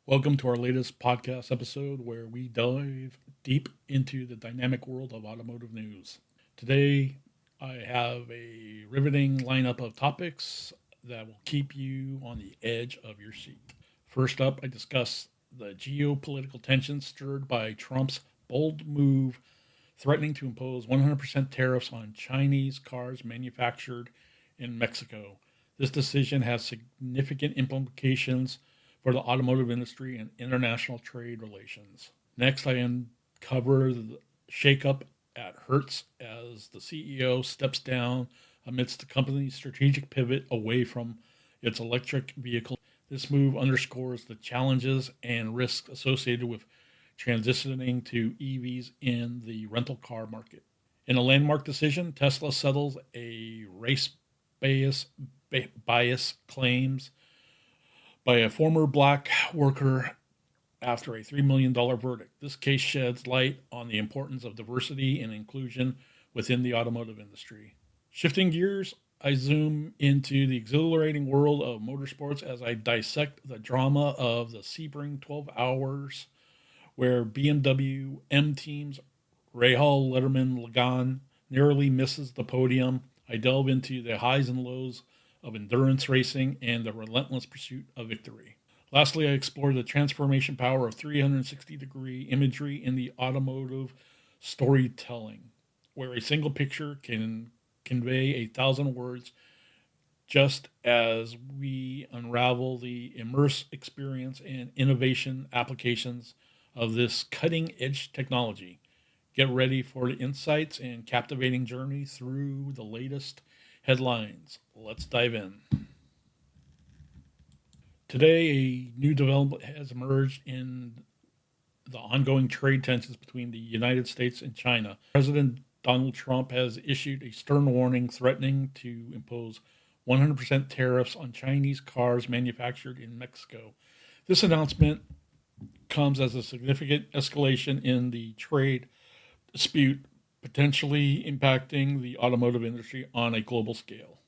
Welcome to our latest podcast episode where we dive deep into the dynamic world of automotive news. Today, I have a riveting lineup of topics that will keep you on the edge of your seat. First up, I discuss the geopolitical tensions stirred by Trump's bold move threatening to impose 100% tariffs on Chinese cars manufactured in Mexico. This decision has significant implications for the automotive industry and international trade relations. Next, I uncover the shakeup at Hertz as the CEO steps down amidst the company's strategic pivot away from its electric vehicle. This move underscores the challenges and risks associated with transitioning to EVs in the rental car market. In a landmark decision, Tesla settles a race bias claims by a former black worker after a $3 million verdict. This case sheds light on the importance of diversity and inclusion within the automotive industry. Shifting gears, I zoom into the exhilarating world of motorsports as I dissect the drama of the Sebring 12 hours where BMW M team's Rahal Letterman Lagan narrowly misses the podium. I delve into the highs and lows of endurance racing and the relentless pursuit of victory. Lastly, I explore the transformation power of 360-degree imagery in the automotive storytelling, where a single picture can convey 1,000 words, just as we unravel the immersive experience and innovation applications of this cutting edge technology. Get ready for the insights and captivating journey through the latest headlines. Let's dive in. Today, a new development has emerged in the ongoing trade tensions between the United States and China. President Donald Trump has issued a stern warning threatening to impose 100% tariffs on Chinese cars manufactured in Mexico. This announcement comes as a significant escalation in the trade dispute, potentially impacting the automotive industry on a global scale.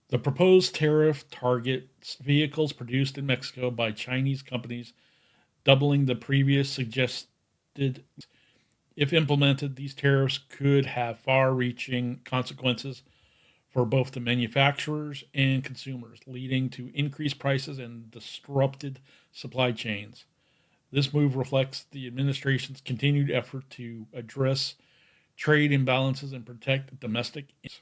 The proposed tariff targets vehicles produced in Mexico by Chinese companies, doubling the previous suggested. If implemented, these tariffs could have far reaching consequences for both the manufacturers and consumers, leading to increased prices and disrupted supply chains. This move reflects the administration's continued effort to address trade imbalances and protect domestic interests.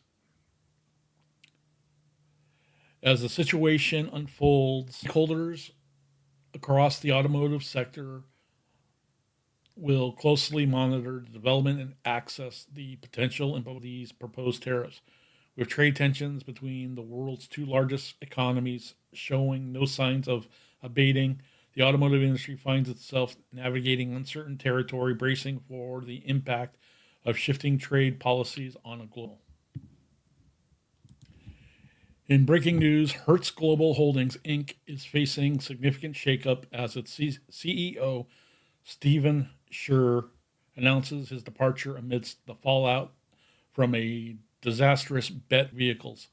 As the situation unfolds, stakeholders across the automotive sector will closely monitor the development and access the potential of these proposed tariffs. With trade tensions between the world's two largest economies showing no signs of abating, the automotive industry finds itself navigating uncertain territory, bracing for the impact of shifting trade policies on a global. In breaking news, Hertz Global Holdings Inc. is facing significant shakeup as its CEO, Stephen Scher, announces his departure amidst the fallout from a disastrous bet vehicles.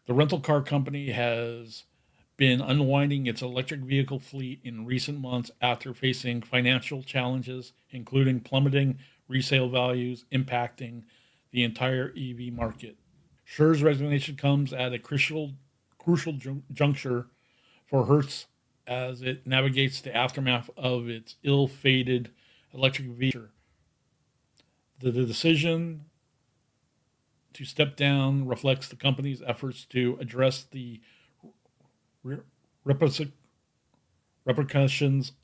The rental car company has been unwinding its electric vehicle fleet in recent months after facing financial challenges, including plummeting resale values impacting the entire EV market. Scher's resignation comes at a crucial juncture for Hertz as it navigates the aftermath of its ill-fated electric vehicle. The decision to step down reflects the company's efforts to address the repercussions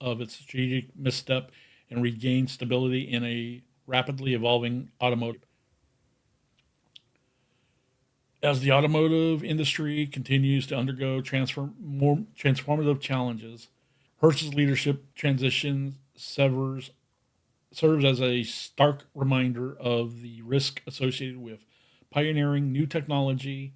of its strategic misstep and regain stability in a rapidly evolving automotive. As the automotive industry continues to undergo transformative challenges, Hertz's leadership transition serves as a stark reminder of the risk associated with pioneering new technology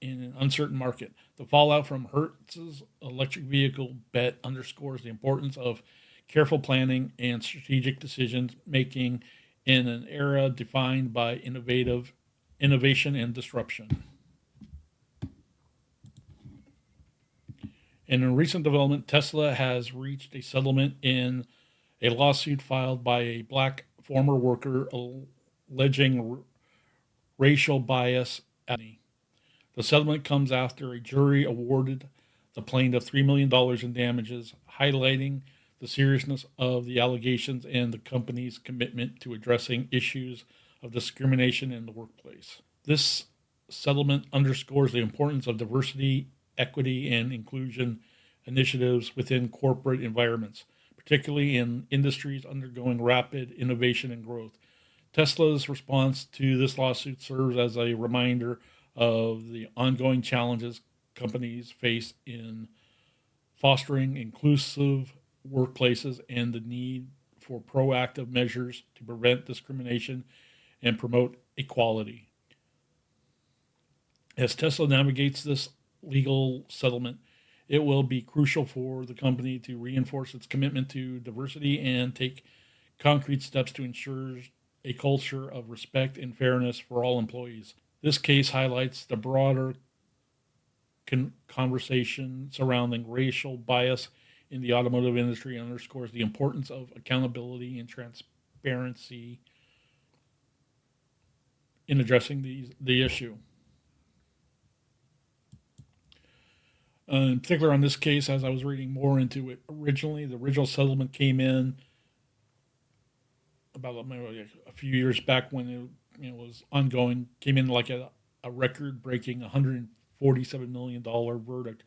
in an uncertain market. The fallout from Hertz's electric vehicle bet underscores the importance of careful planning and strategic decision making in an era defined by innovation and disruption. In a recent development, Tesla has reached a settlement in a lawsuit filed by a black former worker alleging racial bias at the settlement comes after a jury awarded the plaintiff $3 million in damages, highlighting the seriousness of the allegations and the company's commitment to addressing issues of discrimination in the workplace. This settlement underscores the importance of diversity, equity, and inclusion initiatives within corporate environments, particularly in industries undergoing rapid innovation and growth. Tesla's response to this lawsuit serves as a reminder of the ongoing challenges companies face in fostering inclusive workplaces and the need for proactive measures to prevent discrimination and promote equality. As Tesla navigates this legal settlement, it will be crucial for the company to reinforce its commitment to diversity and take concrete steps to ensure a culture of respect and fairness for all employees. This case highlights the broader conversation surrounding racial bias in the automotive industry and underscores the importance of accountability and transparency in addressing the issue. In particular, on this case, as I was reading more into it, the original settlement came in about maybe a few years back when it was ongoing, came in like a record-breaking $147 million verdict,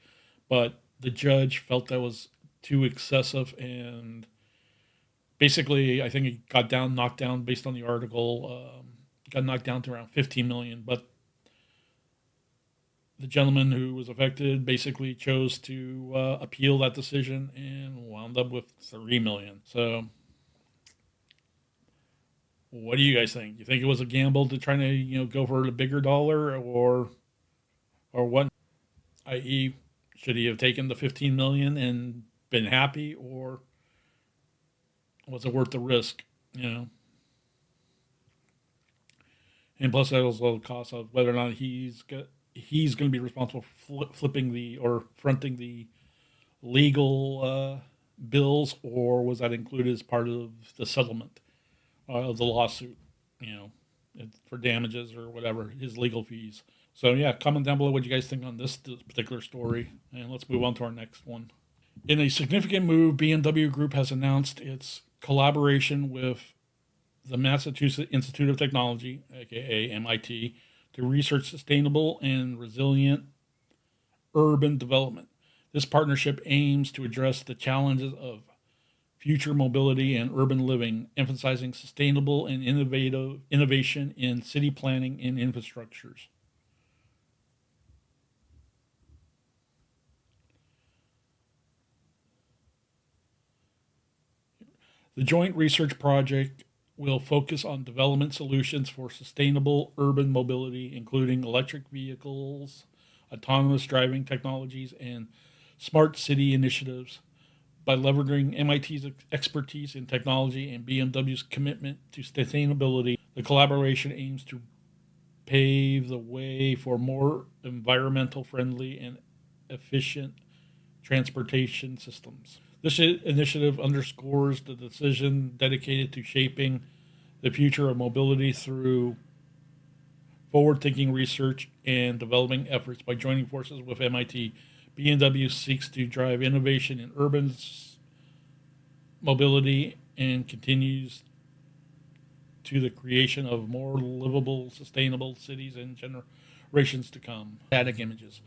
but the judge felt that was too excessive, and basically, I think it got knocked down based on the article, got knocked down to around 15 million, but the gentleman who was affected basically chose to appeal that decision and wound up with 3 million. So what do you guys think? You think it was a gamble to try to, go for the bigger dollar, or what? I.e., should he have taken the 15 million and been happy, or was it worth the risk? And plus, that was the cost of whether or not he's going to be responsible for fronting the legal bills, or was that included as part of the settlement of the lawsuit? For damages or whatever, his legal fees. So yeah, comment down below what you guys think on this particular story, and let's move on to our next one. In a significant move, BMW Group has announced its collaboration with the Massachusetts Institute of Technology, aka MIT, to research sustainable and resilient urban development. This partnership aims to address the challenges of future mobility and urban living, emphasizing sustainable and innovation in city planning and infrastructures. The joint research project will focus on development solutions for sustainable urban mobility, including electric vehicles, autonomous driving technologies, and smart city initiatives. By leveraging MIT's expertise in technology and BMW's commitment to sustainability, the collaboration aims to pave the way for more environmental friendly and efficient transportation systems. This initiative underscores the decision dedicated to shaping the future of mobility through forward-thinking research and development efforts. By joining forces with MIT, BMW seeks to drive innovation in urban mobility and continues to the creation of more livable, sustainable cities and generations to come. Static images.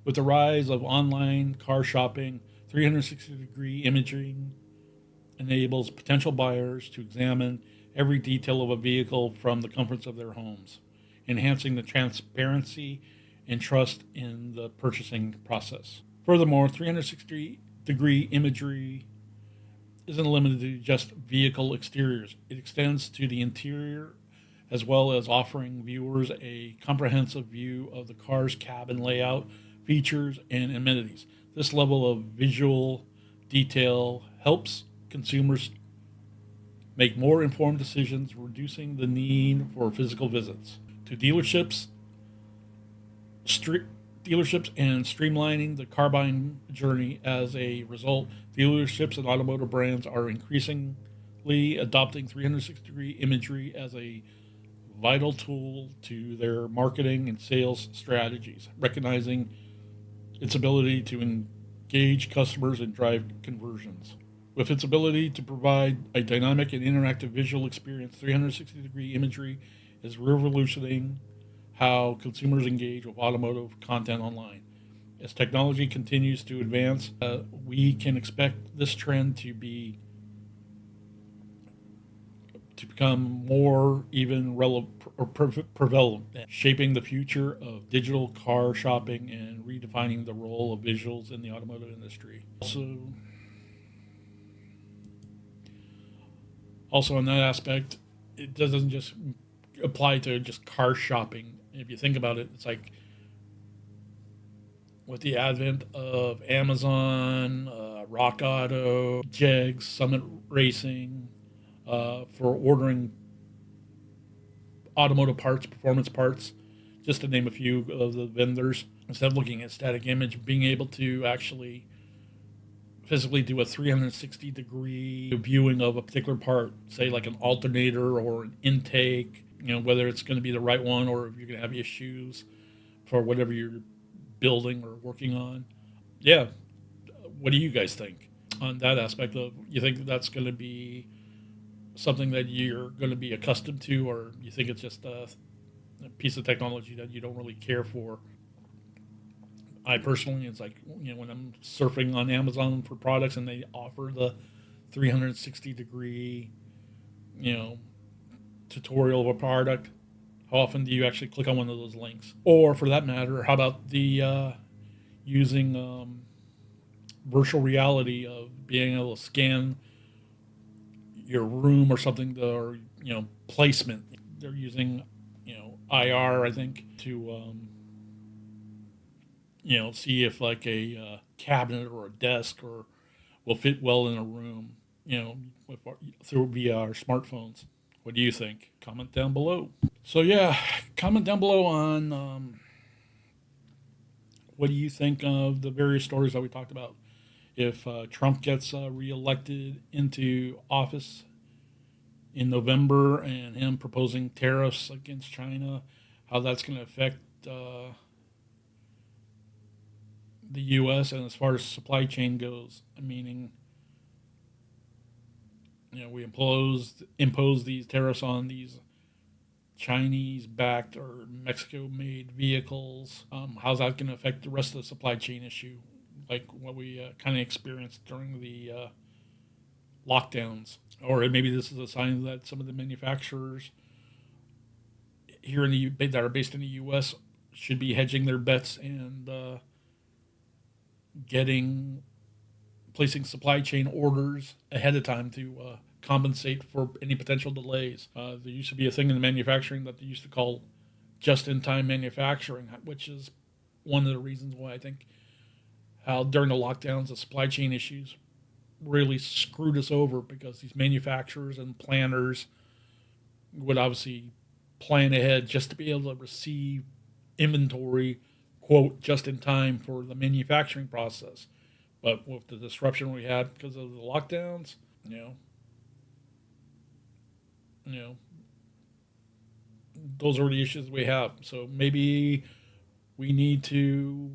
With the rise of online car shopping, 360-degree imaging enables potential buyers to examine every detail of a vehicle from the comforts of their homes, enhancing the transparency and trust in the purchasing process. Furthermore, 360-degree imagery isn't limited to just vehicle exteriors. It extends to the interior, as well as offering viewers a comprehensive view of the car's cabin layout, features, and amenities. This level of visual detail helps consumers make more informed decisions, reducing the need for physical visits to dealerships. dealerships and streamlining the car buying journey. As a result, dealerships and automotive brands are increasingly adopting 360-degree imagery as a vital tool to their marketing and sales strategies, recognizing its ability to engage customers and drive conversions. With its ability to provide a dynamic and interactive visual experience, 360-degree imagery is revolutionizing how consumers engage with automotive content online. As technology continues to advance, we can expect this trend to become more even prevalent, shaping the future of digital car shopping and redefining the role of visuals in the automotive industry. Also, in that aspect, it doesn't just apply to just car shopping. If you think about it, it's like with the advent of Amazon, Rock Auto, Jegs, Summit Racing, for ordering automotive parts, performance parts, just to name a few of the vendors. Instead of looking at static image, being able to actually physically do a 360 degree viewing of a particular part, say like an alternator or an intake, whether it's going to be the right one or if you're going to have issues for whatever you're building or working on. Yeah. What do you guys think on that aspect of, you think that's going to be something that you're going to be accustomed to, or you think it's just a piece of technology that you don't really care for? I personally, it's like, when I'm surfing on Amazon for products and they offer the 360 degree, tutorial of a product, how often do you actually click on one of those links? Or for that matter, how about the using virtual reality of being able to scan your room or something, or placement. They're using IR, I think, to see if like a cabinet or a desk or will fit well in a room, through via our smartphones. What do you think? Comment down below. So yeah, comment down below on what do you think of the various stories that we talked about. If Trump gets reelected into office in November, and him proposing tariffs against China, how that's going to affect the U.S. and as far as supply chain goes, meaning, we impose these tariffs on these Chinese-backed or Mexico-made vehicles. How's that going to affect the rest of the supply chain issue, like what we kind of experienced during the lockdowns? Or maybe this is a sign that some of the manufacturers here that are based in the U.S. should be hedging their bets and placing supply chain orders ahead of time to compensate for any potential delays. There used to be a thing in manufacturing that they used to call just-in-time manufacturing, which is one of the reasons why I think how during the lockdowns, the supply chain issues really screwed us over, because these manufacturers and planners would obviously plan ahead just to be able to receive inventory, quote, just in time for the manufacturing process. But with the disruption we had because of the lockdowns, those are the issues we have. So maybe we need to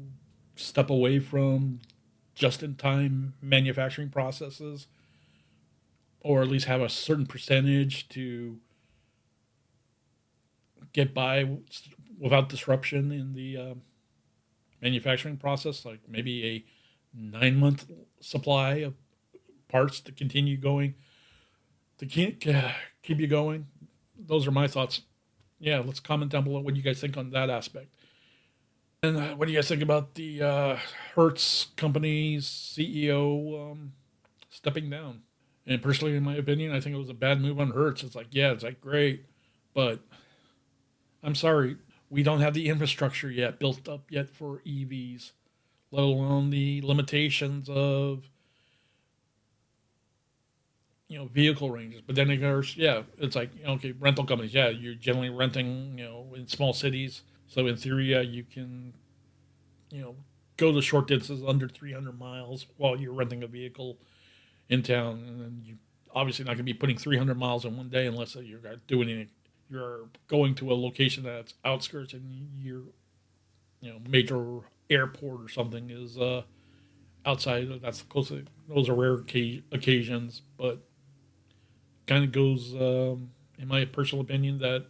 step away from just-in-time manufacturing processes, or at least have a certain percentage to get by without disruption in the manufacturing process, like maybe a 9-month supply of parts to continue going, to keep you going. Those are my thoughts. Yeah, let's comment down below what you guys think on that aspect. And what do you guys think about the Hertz company's CEO stepping down? And personally, in my opinion, I think it was a bad move on Hertz. It's like great, but I'm sorry, we don't have the infrastructure yet built up yet for EVs, let alone the limitations of vehicle ranges. But then there's it's like, okay, rental companies. Yeah, you're generally renting in small cities. So in theory, you can go the short distances under 300 miles while you're renting a vehicle in town, and then you obviously not going to be putting 300 miles in one day unless you're doing any. You're going to a location that's outskirts, and your major airport or something is outside. That's close. Those are rare occasions, but kind of goes, in my personal opinion, that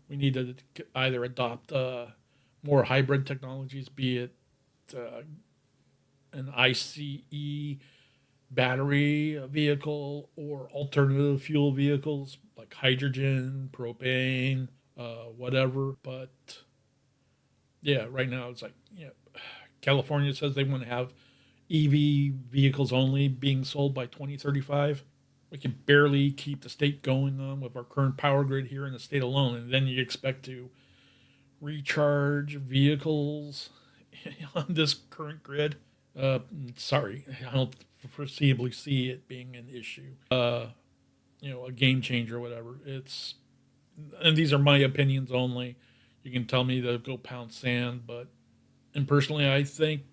we need to either adopt more hybrid technologies, be it uh, an ICE battery vehicle or alternative fuel vehicles like hydrogen, propane, whatever. But yeah, right now it's like, California says they want to have EV vehicles only being sold by 2035. We can barely keep the state going on with our current power grid here in the state alone, and then you expect to recharge vehicles on this current grid. Sorry, I don't foreseeably see it being an issue. A game changer, or whatever. And these are my opinions only. You can tell me to go pound sand, but and personally, I think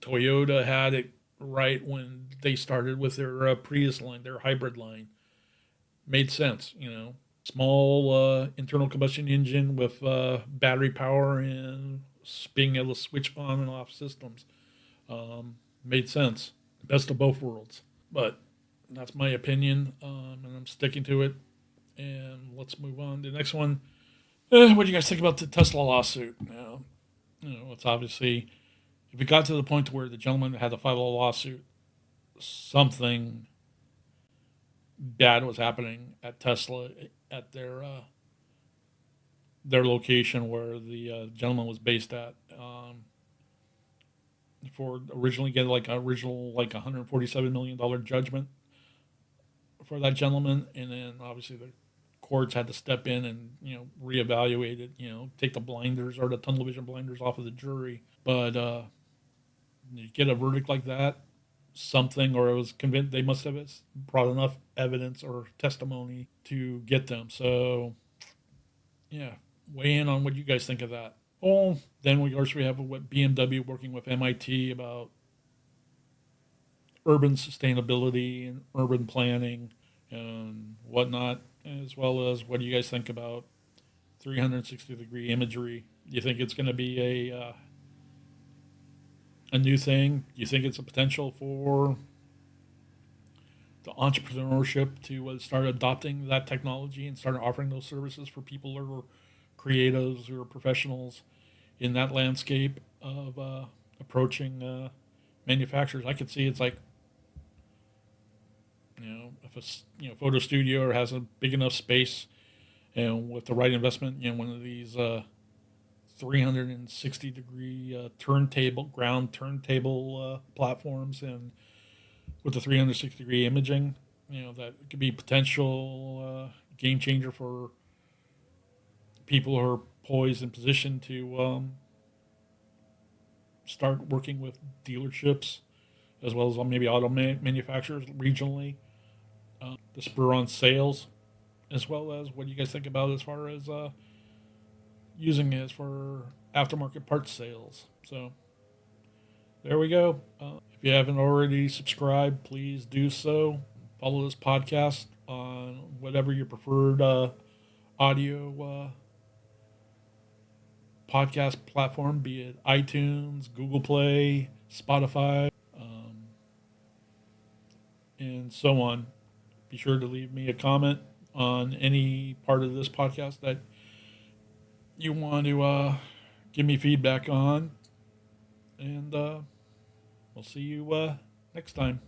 Toyota had it right when they started with their Prius line, their hybrid line. Made sense, Small internal combustion engine with battery power and being able to switch on and off systems. Made sense. Best of both worlds. But that's my opinion, and I'm sticking to it. And let's move on. The next one. What do you guys think about the Tesla lawsuit? It's obviously, if it got to the point where the gentleman had to file a lawsuit, something bad was happening at Tesla at their location where the gentleman was based at. For originally get like original like $147 million judgment for that gentleman, and then obviously the courts had to step in and reevaluate it. Take the blinders or the tunnel vision blinders off of the jury. But you get a verdict like that, something, or it was convinced they must have brought enough evidence or testimony to get them. So yeah, weigh in on what you guys think of that. Oh, then we also have what BMW working with MIT about urban sustainability and urban planning and whatnot, as well as what do you guys think about 360-degree imagery? Do you think it's going to be a new thing? Do you think it's a potential for the entrepreneurship to start adopting that technology and start offering those services for people who are creatives or professionals in that landscape of approaching manufacturers? I could see it's like, if a photo studio has a big enough space and with the right investment, one of these 360-degree ground turntable platforms, and with the 360-degree imaging, that could be potential game changer for people who are poised and positioned to start working with dealerships as well as maybe auto manufacturers regionally to spur on sales, as well as what do you guys think about as far as using it for aftermarket parts sales. So there we go. If you haven't already subscribed, please do so. Follow this podcast on whatever your preferred audio podcast platform, be it iTunes, Google Play, Spotify, and so on. Be sure to leave me a comment on any part of this podcast that you want to give me feedback on. And we'll see you next time.